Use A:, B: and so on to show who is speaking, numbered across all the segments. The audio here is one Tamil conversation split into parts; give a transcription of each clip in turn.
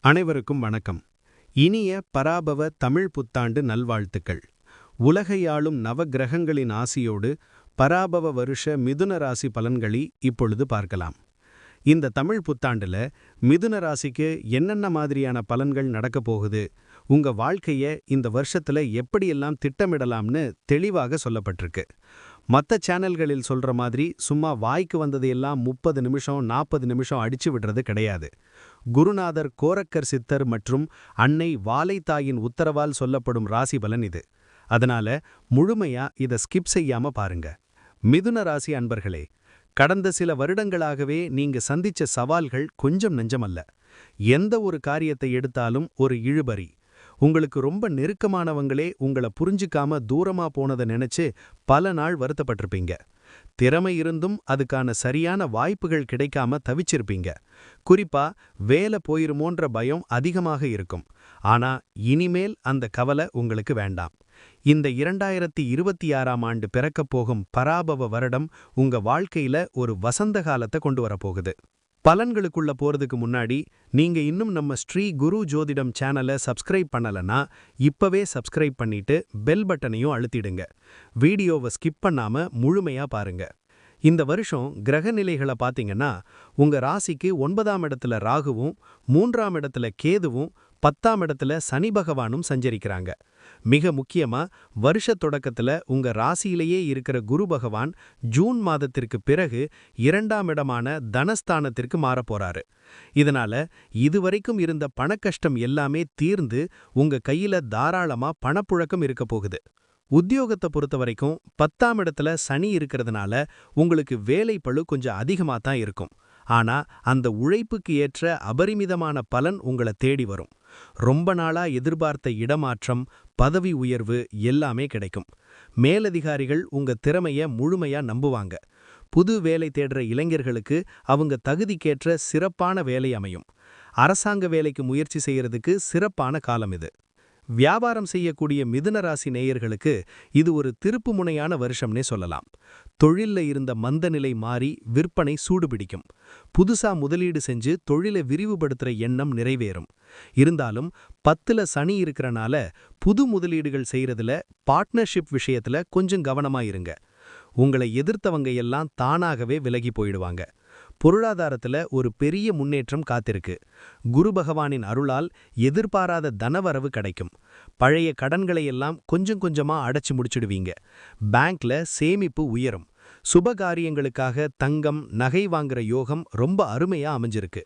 A: அனைவருக்கும் வணக்கம். இனிய பராபவ தமிழ் புத்தாண்டு நல்வாழ்த்துக்கள். உலகையாளும் நவக்கிரகங்களின் ஆசியோடு பராபவ வருஷ மிதுன ராசி பலன்களை இப்பொழுது பார்க்கலாம். இந்த தமிழ் புத்தாண்டுல மிதுன ராசிக்கு என்னென்ன மாதிரியான பலன்கள் நடக்கப் போகுது, உங்க வாழ்க்கைய இந்த வருஷத்துல எப்படியெல்லாம் திட்டமிடலாம்னு தெளிவாக சொல்லப்பட்டிருக்கு. மற்ற சேனல்களில் சொல்ற மாதிரி சும்மா வாய்க்கு வந்ததையெல்லாம் 30 நிமிஷம் 40 நிமிஷம் அடிச்சு விடுறது கிடையாது. குருநாதர் கோரக்கர் சித்தர் மற்றும் அன்னை வாலைத்தாயின் உத்தரவால் சொல்லப்படும் ராசி பலன் இது. அதனால முழுமையா இதை ஸ்கிப் செய்யாம பாருங்க. மிதுன ராசி அன்பர்களே, கடந்த சில வருடங்களாகவே நீங்க சந்திச்ச சவால்கள் கொஞ்சம் நெஞ்சமல்ல. எந்த ஒரு காரியத்தை எடுத்தாலும் ஒரு இழுபறி. உங்களுக்கு ரொம்ப நெருக்கமானவங்களே உங்களை புரிஞ்சுக்காம தூரமா போனதை நினைச்சு பல நாள் வருத்தப்பட்டிருப்பீங்க. திறமை இருந்தும் அதுக்கான சரியான வாய்ப்புகள் கிடைக்காம தவிச்சிருப்பீங்க. குறிப்பா வேலை போயிருமோன்ற பயம் அதிகமாக இருக்கும். ஆனா இனிமேல் அந்த கவலை உங்களுக்கு வேண்டாம். இந்த 2026ஆம் ஆண்டு பிறக்கப் போகும் பராபவ வருடம் உங்க வாழ்க்கையில ஒரு வசந்த காலத்தை கொண்டு வரப்போகுது. பலன்களுக்குள்ள போறதுக்கு முன்னாடி நீங்க இன்னும் நம்ம ஸ்ரீ குரு ஜோதிடம் சேனலை சப்ஸ்கிரைப் பண்ணலனா இப்பவே சப்ஸ்கிரைப் பண்ணிட்டு பெல் பட்டனையும் அழுத்திடுங்க. வீடியோவை ஸ்கிப் பண்ணாம முழுமையா பாருங்க. இந்த வருஷம் கிரக நிலைகளை பார்த்தீங்கன்னா, உங்க ராசிக்கு 9ஆம் இடத்துல ராகுவும் 3ஆம் இடத்துல கேதுவும் 10ஆம் இடத்துல சனி பகவானும் சஞ்சரிக்கிறாங்க. மிக முக்கியமா வருஷ தொடக்கத்துல உங்க ராசியிலேயே இருக்கிற குரு பகவான் ஜூன் மாதத்திற்கு பிறகு 2ஆம் இடமான தனஸ்தானத்திற்கு மாறப்போறாரு. இதனால இதுவரைக்கும் இருந்த பணக்கஷ்டம் எல்லாமே தீர்ந்து உங்க கையில தாராளமா பணப்புழக்கம் இருக்க போகுது. உத்தியோகத்தை பொறுத்த வரைக்கும் 10ஆம் இடத்துல சனி இருக்கிறதுனால உங்களுக்கு வேலை பளு கொஞ்சம் அதிகமாக தான் இருக்கும். ஆனா அந்த உழைப்புக்கு ஏற்ற அபரிமிதமான பலன் உங்களை தேடி வரும். ரொம்ப நாளா எதிர்பார்த்த இடமாற்றம், பதவி உயர்வு எல்லாமே கிடைக்கும். மேலதிகாரிகள் உங்க திறமைய முழுமையா நம்புவாங்க. புது வேலை தேடுற இளைஞர்களுக்கு அவங்க தகுதிக்கேற்ற சிறப்பான வேலை அமையும். அரசாங்க வேலைக்கு முயற்சி செய்யறதுக்கு சிறப்பான காலம் இது. வியாபாரம் செய்யக்கூடிய மிதுன ராசி நேயர்களுக்கு இது ஒரு திருப்புமுனையான வருஷம்னே சொல்லலாம். தொழில்ல இருந்த மந்தநிலை மாறி விற்பனை சூடுபிடிக்கும். புதுசா முதலீடு செஞ்சு தொழிலை விரிவுபடுத்துற எண்ணம் நிறைவேறும். இருந்தாலும் 10ல சனி இருக்கிறனால புது முதலீடுகள் செய்யறதுல பார்ட்னர்ஷிப் விஷயத்துல கொஞ்சம் கவனமா இருங்க. உங்களை எதிர்த்தவங்க எல்லாம் தானாகவே விலகி போயிடுவாங்க. பொருளாதாரத்துல ஒரு பெரிய முன்னேற்றம் காத்திருக்கு. குரு பகவானின் அருளால் எதிர்பாராத தனவரவு கிடைக்கும். பழைய கடன்களை எல்லாம் கொஞ்சம் கொஞ்சமா அடைச்சு முடிச்சிடுவீங்க. பேங்க்ல சேமிப்பு உயரும். சுபகாரியங்களுக்காக தங்கம், நகை வாங்குற யோகம் ரொம்ப அருமையா அமைஞ்சிருக்கு.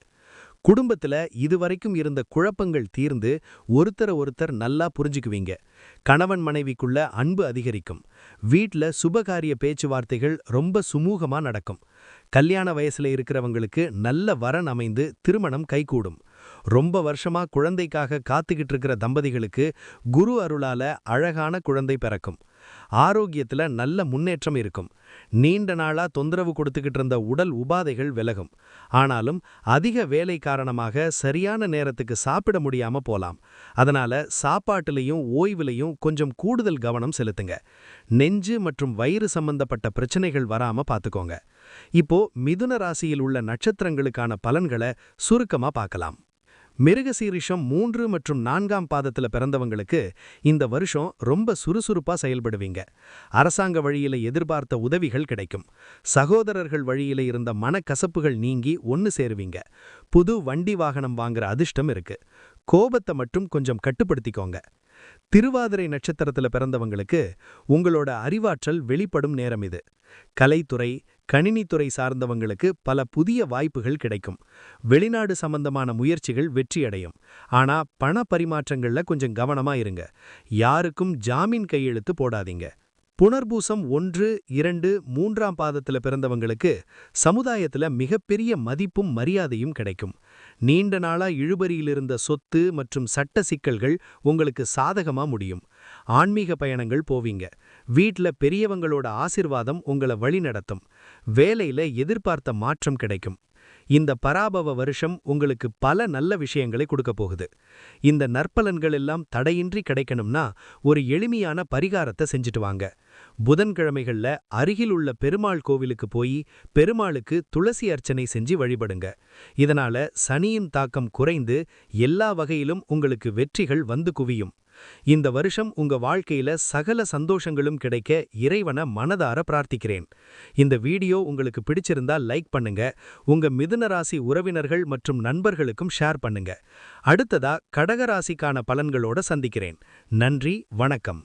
A: குடும்பத்துல இதுவரைக்கும் இருந்த குழப்பங்கள் தீர்ந்து ஒருத்தர் நல்லா புரிஞ்சுக்குவீங்க. கணவன் மனைவிக்குள்ள அன்பு அதிகரிக்கும். வீட்ல சுபகாரிய பேச்சுவார்த்தைகள் ரொம்ப சுமூகமா நடக்கும். கல்யாண வயசுல இருக்கிறவங்களுக்கு நல்ல வரன் அமைந்து திருமணம் கைகூடும். ரொம்ப வருஷமா குழந்தைக்காக காத்துக்கிட்டு இருக்கிற தம்பதிகளுக்கு குரு அருளால அழகான குழந்தை பிறக்கும். ஆரோக்கியத்துல நல்ல முன்னேற்றம் இருக்கும். நீண்ட நாளா தொந்தரவு கொடுத்துக்கிட்டு இருந்த உடல் உபாதைகள் விலகும். ஆனாலும் அதிக வேலை காரணமாக சரியான நேரத்துக்கு சாப்பிட முடியாம போலாம். அதனால சாப்பாட்டுலயும் ஓய்வுலையும் கொஞ்சம் கூடுதல் கவனம் செலுத்துங்க. நெஞ்சு மற்றும் வயிறு சம்பந்தப்பட்ட பிரச்சனைகள் வராம பாத்துக்கோங்க. இப்போ மிதுன ராசியில் உள்ள நட்சத்திரங்களுக்கான பலன்களை சுருக்கமா பார்க்கலாம். மிருகசீரிஷம் 3 மற்றும் 4ஆம் பாதத்துல பிறந்தவங்களுக்கு இந்த வருஷம் ரொம்ப சுறுசுறுப்பா செயல்படுவீங்க. அரசாங்க வழியில எதிர்பார்த்த உதவிகள் கிடைக்கும். சகோதரர்கள் வழியில இருந்த மனக்கசப்புகள் நீங்கி ஒன்னு சேருவீங்க. புது வண்டி வாகனம் வாங்குற அதிர்ஷ்டம் இருக்கு. கோபத்தை மட்டும் கொஞ்சம் கட்டுப்படுத்திக்கோங்க. திருவாதிரை நட்சத்திரத்துல பிறந்தவங்களுக்கு உங்களோட அறிவாற்றல் வெளிப்படும் நேரம் இது. கலைத்துறை, கணினித்துறை சார்ந்தவங்களுக்கு பல புதிய வாய்ப்புகள் கிடைக்கும். வெளிநாடு சம்பந்தமான முயற்சிகள் வெற்றியடையும். ஆனா பண பரிமாற்றங்கள்ல கொஞ்சம் கவனமா இருங்க. யாருக்கும் ஜாமீன் கையெழுத்து போடாதீங்க. புனர்பூசம் 1, 2, 3ஆம் பாதத்துல பிறந்தவங்களுக்கு சமுதாயத்துல மிகப்பெரிய மதிப்பும் மரியாதையும் கிடைக்கும். நீண்ட நாளா இழுபறியில் இருந்த சொத்து மற்றும் சட்ட சிக்கல்கள் உங்களுக்கு சாதகமா முடியும். ஆன்மீக பயணங்கள் போவீங்க. வீட்ல பெரியவங்களோட ஆசிர்வாதம் உங்களை வழிநடத்தும். வேலையில எதிர்பார்த்த மாற்றம் கிடைக்கும். இந்த பராபவ வருஷம் உங்களுக்கு பல நல்ல விஷயங்களை கொடுக்க போகுது. இந்த நற்பலன்கள் எல்லாம் தடையின்றி கிடைக்கணும்னா ஒரு எளிமையான பரிகாரத்தை செஞ்சுட்டு வாங்க. புதன்கிழமைகள்ல அருகில் உள்ள பெருமாள் கோவிலுக்கு போய் பெருமாளுக்கு துளசி அர்ச்சனை செஞ்சு வழிபடுங்க. இதனால சனியின் தாக்கம் குறைந்து எல்லா வகையிலும் உங்களுக்கு வெற்றிகள் வந்து குவியும். இந்த வருஷம் உங்க வாழ்க்கையில சகல சந்தோஷங்களும் கிடைக்க இறைவனை மனதார பிரார்த்திக்கிறேன். இந்த வீடியோ உங்களுக்கு பிடிச்சிருந்தா லைக் பண்ணுங்க, உங்க மிதுன ராசி உறவினர்கள் மற்றும் நண்பர்களுக்கும் ஷேர் பண்ணுங்க. அடுத்ததா கடக ராசிக்கான பலன்களோட சந்திக்கிறேன். நன்றி, வணக்கம்.